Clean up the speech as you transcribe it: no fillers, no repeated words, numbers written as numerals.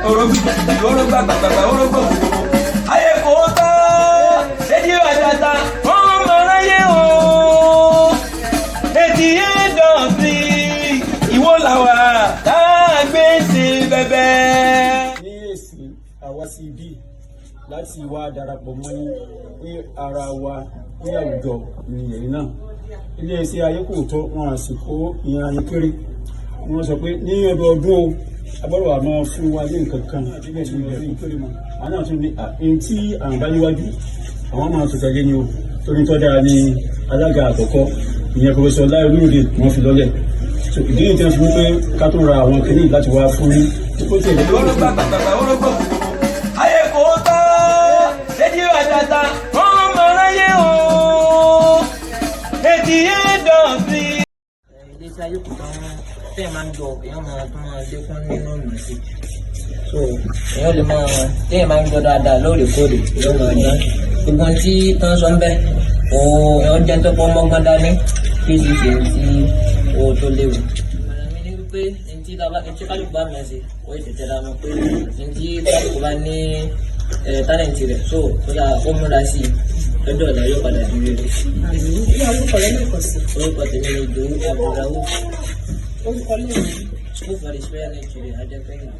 Orogba gbàgbàgbà orogbo gbogbo. Ayé kò tọ́, èdè àjàtà, wọ́n mọ̀ láyé o. Èdè dọ̀tí, ìwọ làwà tá a gbé ṣe bẹ̀bẹ̀. Ní èsì àwa sí ibi láti wá darapọ̀ mọ́ ní ara wa ní àwùjọ ìrìn náà. Ilé-iṣẹ́ ayé kò tọ́ wọn àsìkò ìyẹn ayé kéré. Wọ́n sọ pé ní ọdọọdún o agbọ́dọ̀ àmọ́ fún wa ní nǹkan kan àti bẹ́ẹ̀ tí ó yẹ kéré mọ́. Àwọn náà tún ní ẹni tí à ń bá níwájú àwọn máa tó tẹ̀lé ni o torí tó dára ní alága àkọ́kọ́ ìyẹn pọfẹsọ Láì Olúròdé wọ́n fi lọ́lẹ̀. Ìdí nìyí tí wọ́n fi wípé ká tó ra àwọn kìnnìún láti wá fún orogba gbàgbàgbà orogbo gbogbo. Ayé kò tọ́, èdè àjàtà, wọ́n mọ̀ láyé o. Èdè dọ̀tí. Ilé-iṣẹ́ ayé kò tán tẹ́ máa ń jọ èèyàn máa tún máa lékún nínú ìlú sí. So èèyàn lè máa tẹ́yìn máa ń jọ dáadáa lóòrèkóòrè ló máa dán. Gbogbo tí tán sọ ń bẹ́ èèyàn jẹ́ tó pọ́ mọ́gbọ́n dání kí sì ṣe ti owó tó léwu. Ìmọ̀ràn mi ni wípé ntí kálukú bá mi ṣe ó yẹ tètè ra mọ̀ pé ntí kálukú bá ní tálẹ̀ǹtì rẹ̀ so ó múra sí i lọ́jọ́ ọ̀la yóò padà di rere. Ní orúkọ rẹ̀ lẹ́kọ̀ọ́ sí. Orúkọ tèmi ni Ìdòwú Abdulrauf. Orúkọ lẹ́yìn. School for the Special Needs Children, Ajẹ́pẹ́yìn.